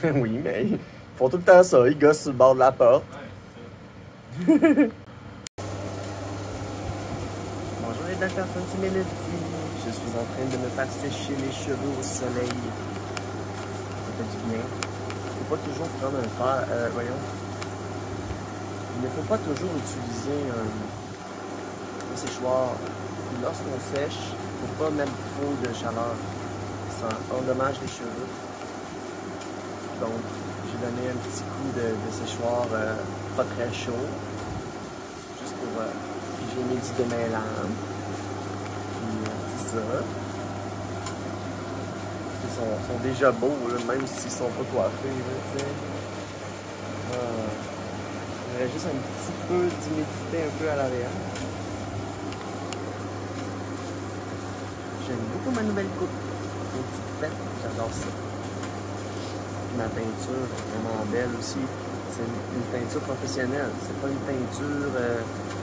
Oui, mais ils font tout le temps ça. Ils gossent sur le bord de la porte. Bonjour les belles personnes, c'est Mélodie. Je suis en train de me faire sécher les cheveux au soleil. Ça fait du bien. Il ne faut pas toujours prendre un fer. Voyons. Il ne faut pas toujours utiliser un séchoir. Lorsqu'on sèche, il ne faut pas mettre trop de chaleur. Ça endommage les cheveux. Donc, j'ai donné un petit coup de séchoir pas très chaud. Juste pour hygiéner du démêlant. Puis, c'est ça. Ils sont déjà beaux, là, même s'ils sont pas coiffés. Là, il y aurait juste un petit peu d'humidité un peu à l'arrière. J'aime beaucoup ma nouvelle coupe. Une petite pète, j'adore ça. Ma peinture est vraiment belle aussi. C'est une peinture professionnelle. C'est pas une peinture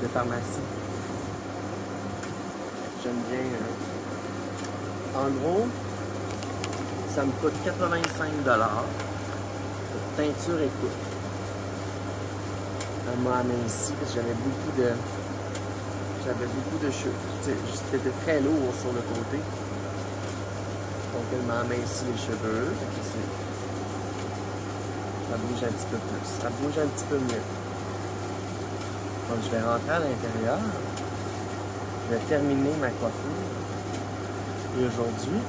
de pharmacie. J'aime bien. En gros, ça me coûte 85 $ pour peinture et coupe. Elle m'a aminci parce que j'avais beaucoup de cheveux. C'était très lourd sur le côté. Donc elle m'a aminci les cheveux. Ça bouge un petit peu plus. Ça bouge un petit peu mieux. Donc je vais rentrer à l'intérieur. Je vais terminer ma coiffure. Et aujourd'hui,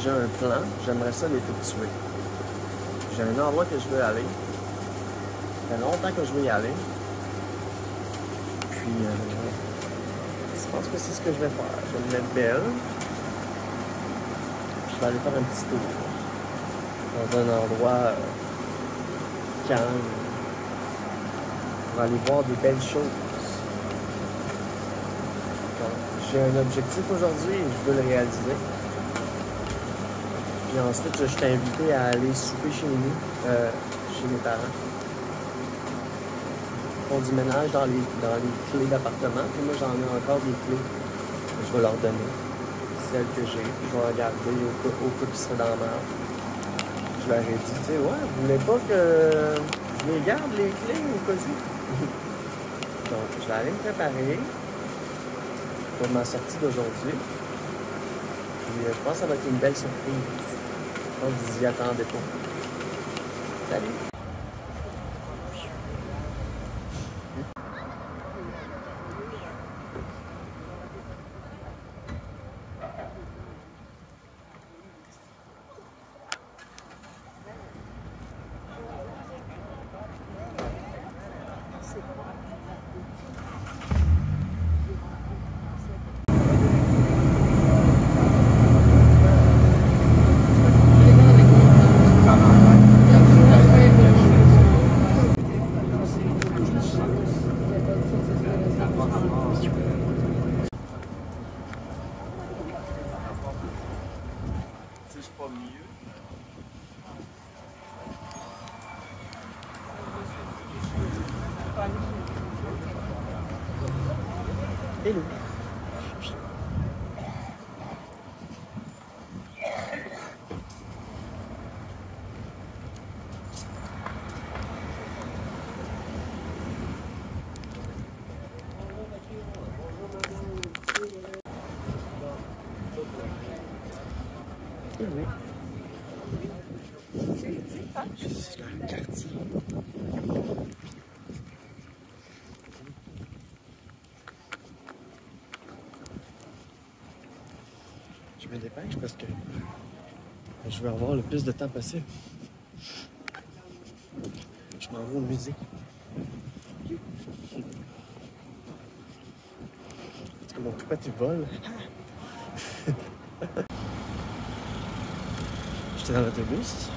j'ai un plan. J'aimerais ça l'effectuer. J'ai un endroit que je veux aller. Ça fait longtemps que je veux y aller. Puis, je pense que c'est ce que je vais faire. Je vais me mettre belle. Puis je vais aller faire un petit tour. Dans un endroit calme. Pour aller voir des belles choses. Donc, j'ai un objectif aujourd'hui et je veux le réaliser. Puis ensuite, je t'ai invité à aller souper chez nous, chez mes parents. Ils font du ménage dans les clés d'appartement. Puis moi, j'en ai encore des clés que je vais leur donner. Celles que j'ai. Puis je vais regarder au cas qui seraient dans la merde. Je leur ai dit, tu sais, ouais, vous voulez pas que je les garde, les clés, au cas où? Donc, je vais aller me préparer pour ma sortie d'aujourd'hui. Puis, je pense que ça va être une belle surprise. Je pense que vous y attendez pas. Salut! Pas mieux. Hello. Oui. Je suis dans le quartier. Je me dépêche parce que je veux avoir le plus de temps possible. Je m'en vais au musée. Parce que mon toupette il vole. J'étais dans l'autobus,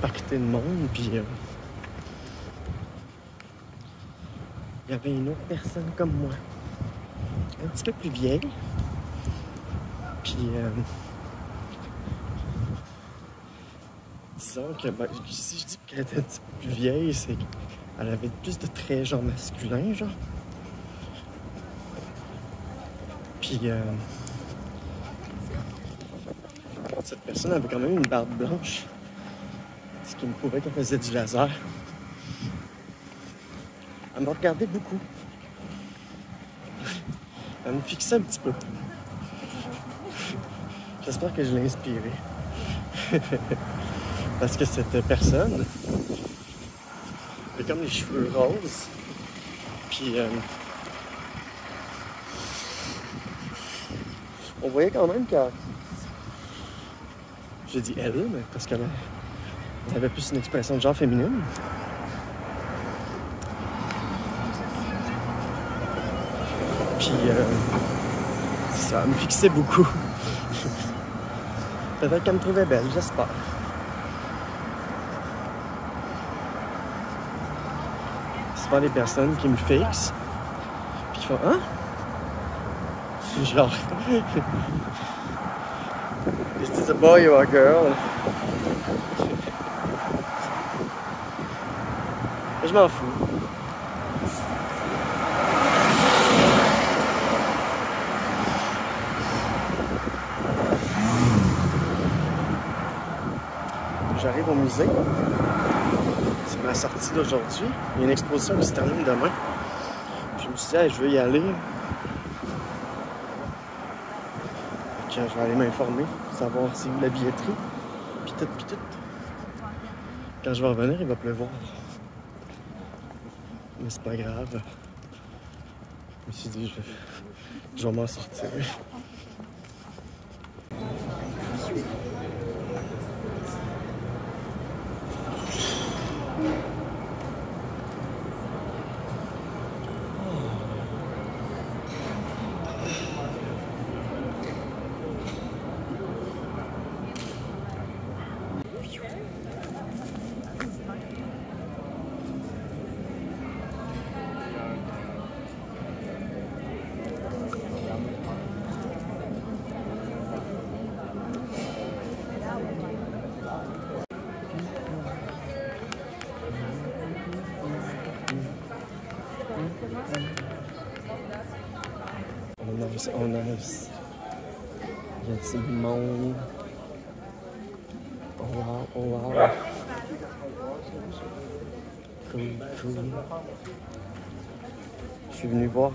paqueté de monde, puis il y avait une autre personne comme moi, un petit peu plus vieille, puis disons que si je dis qu'elle était un petit peu plus vieille, c'est qu'elle avait plus de traits genre masculins, genre. Puis cette personne avait quand même une barbe blanche. Ce qui me prouvait qu'elle faisait du laser. Elle me regardait beaucoup. Elle me fixait un petit peu. J'espère que je l'ai inspirée. Parce que cette personne avait comme les cheveux roses. Puis on voyait quand même que... J'ai dit elle, mais parce qu'elle avait plus une expression de genre féminine. Puis ça me fixait beaucoup. Peut-être qu'elle me trouvait belle, j'espère. Souvent les personnes qui me fixent, puis qui font « Hein? » Genre... Is this a boy or a girl? Je m'en fous. J'arrive au musée. C'est ma sortie d'aujourd'hui. Il y a une exposition qui se termine demain. Je me suis dit, hey, je veux y aller. Je vais aller m'informer, savoir c'est où la billetterie. Puis tout, puis tout. Quand je vais revenir, il va pleuvoir. Mais c'est pas grave. Je me suis dit, je vais m'en sortir. Il y a du monde. Oh wow, oh wow. Cool, cool. Je suis venu voir.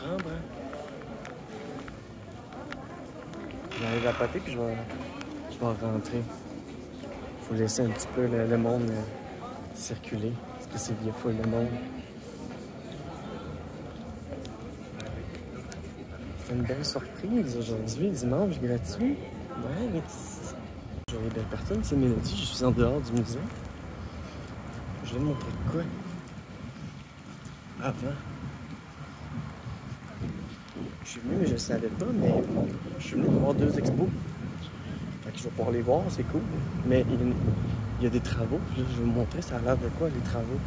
Ah ben. J'arrive à pâter puis je vais rentrer. Faut laisser un petit peu le monde circuler. Parce que c'est bien full le monde. C'est une belle surprise aujourd'hui, dimanche gratuit. Ouais, j'aurais belle personne, c'est Mélodie, je suis en dehors du musée. Je vais te montrer quoi avant. Je suis venu, mais je ne savais pas, mais je suis venu voir 2 expos. Fait que je vais pouvoir les voir, c'est cool. Mais il y a des travaux, puis là, je vais vous montrer ça a l'air de quoi les travaux.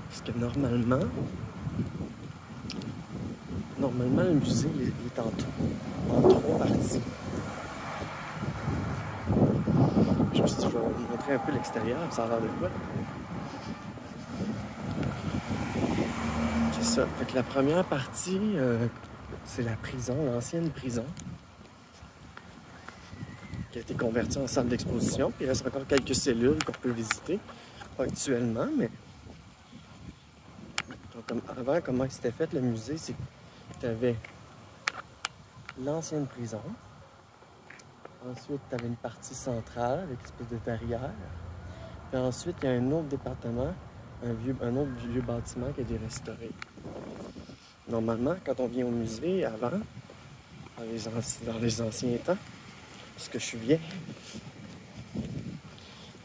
Parce que normalement, le musée il est en 3 parties. Je me suis dit, je vais vous montrer un peu l'extérieur, ça a l'air de quoi. C'est ça. Fait que la première partie, c'est la prison, l'ancienne prison, qui a été convertie en salle d'exposition. Puis il reste encore quelques cellules qu'on peut visiter. Pas actuellement, mais... Donc, avant, comment c'était fait le musée, c'est que tu avais l'ancienne prison. Ensuite, tu avais une partie centrale avec une espèce de verrière. Puis ensuite, il y a un autre département, un autre vieux bâtiment qui a été restauré. Normalement, quand on vient au musée, avant, dans les anciens temps, parce que je suis vieille,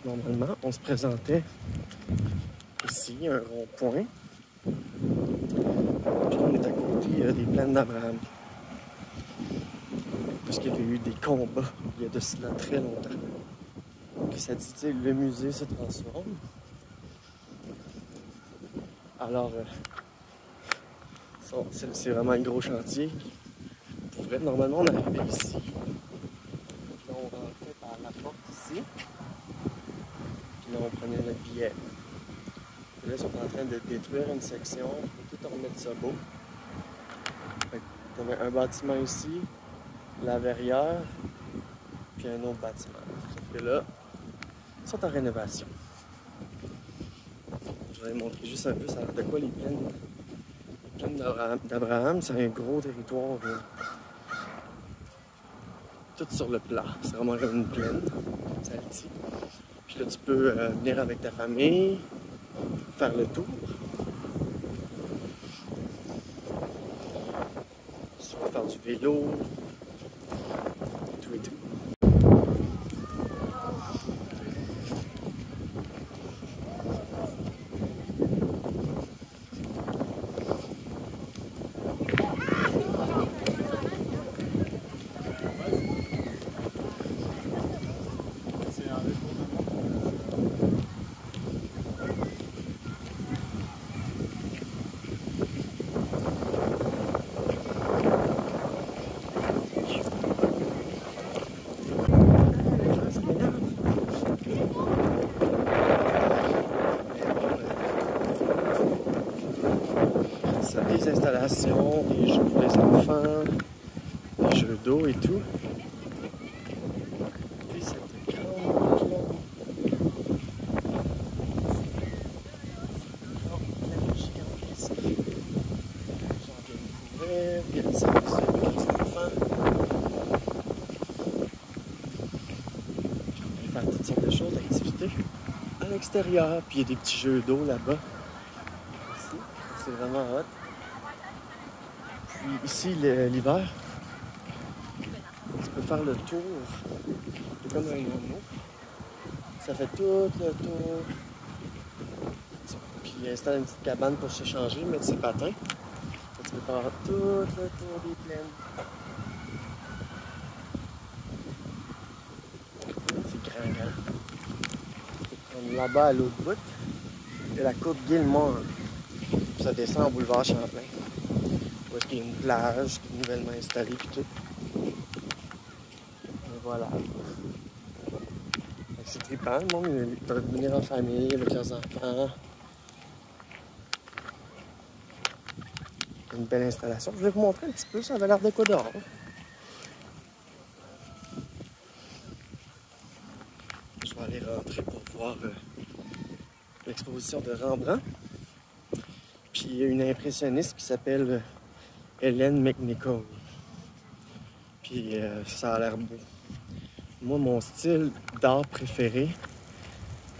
normalement, on se présentait ici, un rond-point. Puis on est à côté des plaines d'Abraham. Parce qu'il y avait eu des combats il y a de cela très longtemps. Puis ça dit, tu sais, le musée se transforme. Alors, c'est vraiment un gros chantier. Pour vrai, normalement, on arrivait ici. Puis là, on rentrait par la porte ici. Puis là, on prenait notre billet. Puis là, ils sont en train de détruire une section pour tout en remettre ça beau. Fait que t'avais un bâtiment ici, la verrière, puis un autre bâtiment. Sauf que là, ils sont en rénovation. Je vais vous montrer juste un peu ça a l'air de quoi les plaines d'Abraham. C'est un gros territoire. Tout sur le plat. C'est vraiment comme une plaine. C'est altier. Puis là, tu peux venir avec ta famille, faire le tour. Tu peux faire du vélo, tout et tout. Des installations, des jeux pour les enfants, des jeux d'eau et tout. Puis cette grande plaine. Gigantesque. J'en viens de courir, il y a des services avec les enfants. Je vais faire toutes sortes de choses, d'activités à l'extérieur. Puis il y a des petits jeux d'eau là-bas. Ici, c'est vraiment hot. Puis ici, l'hiver, tu peux faire le tour. C'est comme un anneau. Ça fait tout le tour. Puis il installe une petite cabane pour s'échanger, mettre ses patins. Tu peux faire tout le tour des plaines. C'est grand. Comme là-bas, à l'autre bout, il y a la côte Guillemont. Ça descend au boulevard Champlain. Où est-ce qu'il y a une plage qui est nouvellement installée puis tout. Et voilà. C'est trippant, le monde, ils peuvent venir en famille avec leurs enfants. Une belle installation. Je vais vous montrer un petit peu, ça avait l'air de quoi dehors. Je vais aller rentrer pour voir l'exposition de Rembrandt. Puis il y a une impressionniste qui s'appelle Hélène McNichol. Puis ça a l'air beau. Moi, mon style d'art préféré,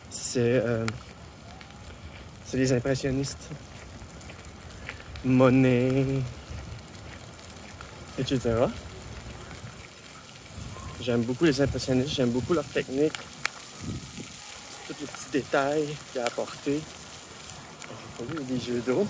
c'est les impressionnistes. Monet, etc. J'aime beaucoup les impressionnistes, j'aime beaucoup leur technique, tous les petits détails qu'il y a apportés. Il y a des jeux d'eau.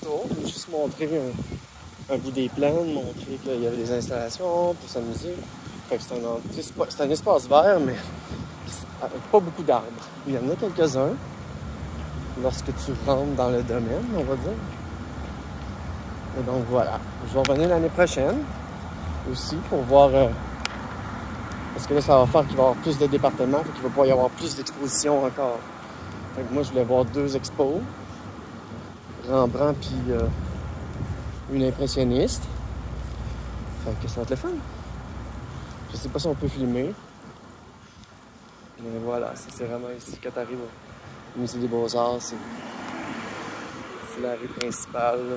Je vais juste montrer un bout des plaines, montrer qu'il y avait des installations pour s'amuser. C'est un espace vert, mais avec pas beaucoup d'arbres. Il y en a quelques-uns lorsque tu rentres dans le domaine, on va dire. Et donc voilà. Je vais revenir l'année prochaine aussi pour voir. Parce que là, ça va faire qu'il va y avoir plus de départements, fait qu'il va pouvoir y avoir plus d'expositions encore. Fait que moi, je voulais voir 2 expos. Rembrandt puis une impressionniste. Fait que ça va être le fun. Je sais pas si on peut filmer. Mais voilà, c'est vraiment ici. Quand tu arrives au musée des Beaux-Arts, c'est la rue principale là,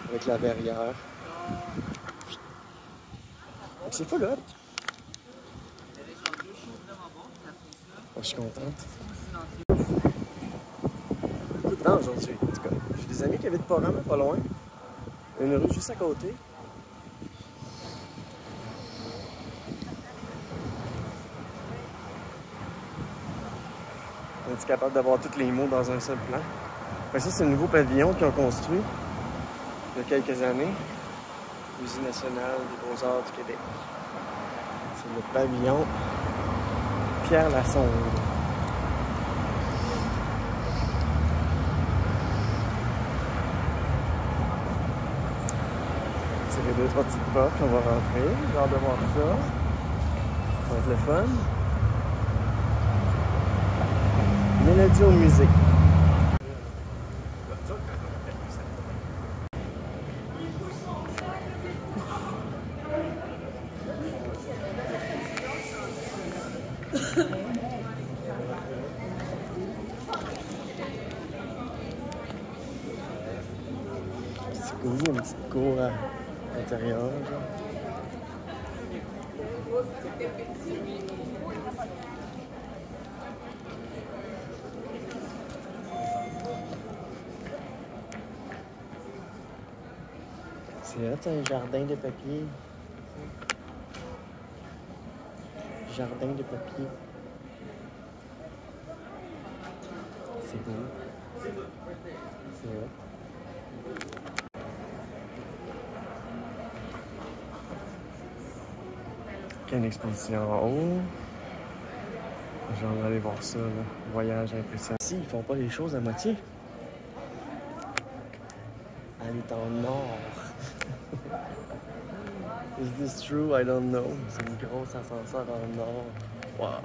avec la verrière. C'est full up. Je suis contente. Beaucoup de vent aujourd'hui, en tout cas. J'ai des amis qui habitent pas vraiment pas loin. Une rue juste à côté. On est capable d'avoir tous les mots dans un seul plan. Fait ça, c'est le nouveau pavillon qu'ils ont construit il y a quelques années. Musée national des Beaux-Arts du Québec. C'est le pavillon Pierre Lassonde. Tirer 2-3 petites portes, on va rentrer. J'ai hâte de voir ça. Ça va être le fun. Mélodie aux musiques. C'est cool, il y a une petite cour à l'intérieur. C'est un jardin de papier. Jardin de papier. C'est beau. C'est vrai. Il y a une exposition en haut. J'aimerais aller voir ça, là. Voyage impressionnant. Ici, ils font pas les choses à moitié. Elle est en or. Is this true? I don't know. C'est une grosse ascenseur en or. Wow.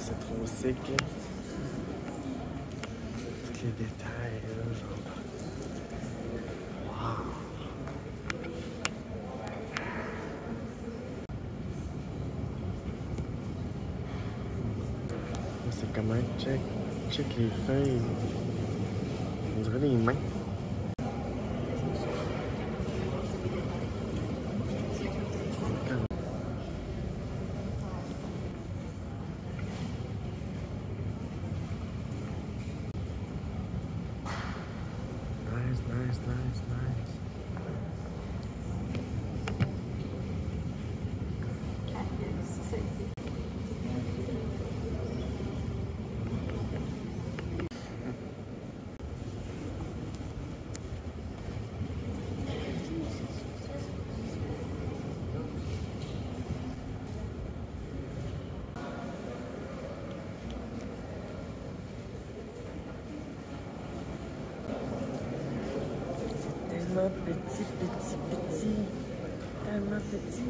c'est trop sick. Tous les détails, là, genre. Wow! C'est comment? Check les feuilles. On dirait les mains. Nice. Tellement petit. Tellement petit.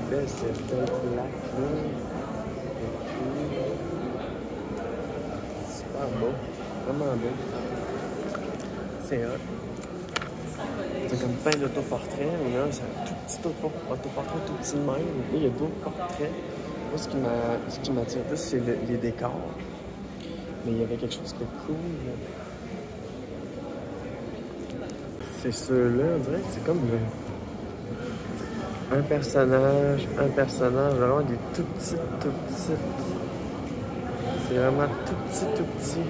Belle cette tête-là. Super beau. Vraiment beau. C'est hot. C'est comme plein d'autoportraits, mais là, c'est un tout petit autoportrait tout petit de même. Là, il y a d'autres portraits. Moi, ce qui m'attire plus, c'est les décors. Mais il y avait quelque chose de cool. C'est ceux-là, on dirait que c'est comme un personnage, vraiment des tout petits. C'est vraiment tout petit.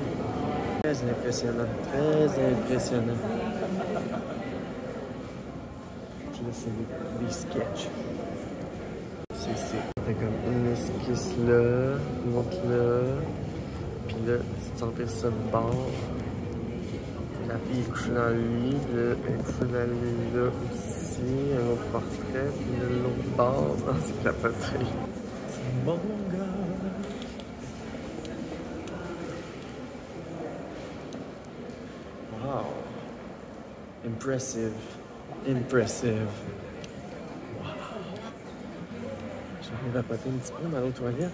Très impressionnant. Puis là, c'est des sketchs. C'est comme une esquisse là, une autre là. Puis là, tu te sentais ça de bord. La fille est couchée dans le lit, puis là, elle est couchée dans le lit là aussi. Un autre portrait, puis là, l'autre bord. Non, c'est capoté. C'est mon gars. Wow. Impressive. Wow. Je vais vapoter un petit peu dans l'autre toilette.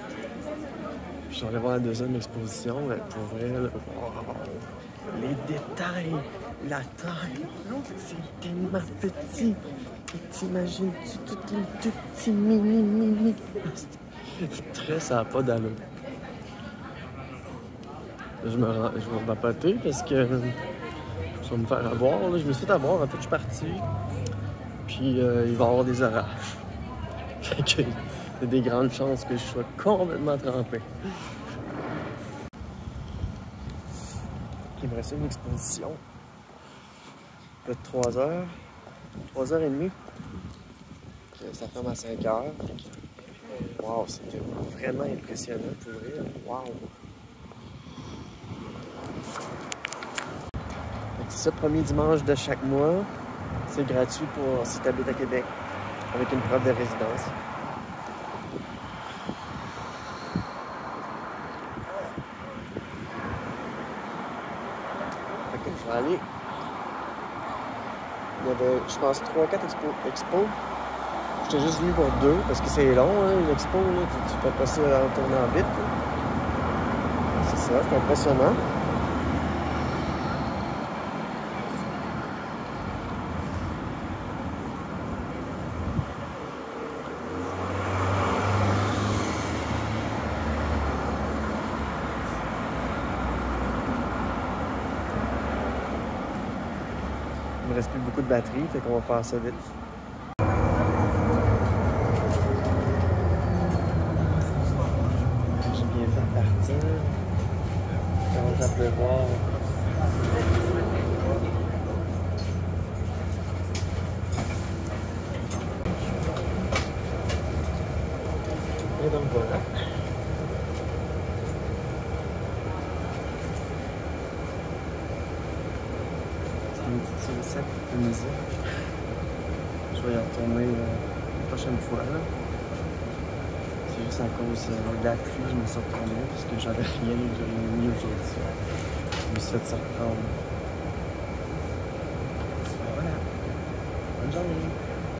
Puis je vais aller voir la deuxième exposition. Pour vrai, là, wow. Les détails, la taille, c'est tellement petit. T'imagines-tu tous les tout petits mini. Très, ça n'a pas d'allure. Je vais vapoter parce que je vais me faire avoir. Là. Je me suis fait avoir. En fait, je suis parti. Puis, il va y avoir des orages. Fait que, il y a des grandes chances que je sois complètement trempé. Il me restait une exposition de 3 heures. 3h30. Ça ferme à 5h. Wow, c'était vraiment impressionnant pour vrai. Wow! C'est ça, premier dimanche de chaque mois. C'est gratuit pour si tu habites à Québec avec une preuve de résidence. Fait que je vais aller. Il y avait, je pense, 3-4 expos. J'étais juste venu pour 2 parce que c'est long, hein, une expo. Là, tu fais pas ça en tournant vite. C'est ça, c'est impressionnant. Il me reste plus beaucoup de batterie, fait qu'on va faire ça vite. J'ai bien fait partir. Il commence à pleuvoir. Et donc voilà. C'est une petite petit recette de musique. Je vais y retourner la prochaine fois. C'est juste à cause de la pluie, je me suis retourné parce que j'avais rien de réuni aujourd'hui. Je me suis fait surprendre. Voilà. Bonne journée.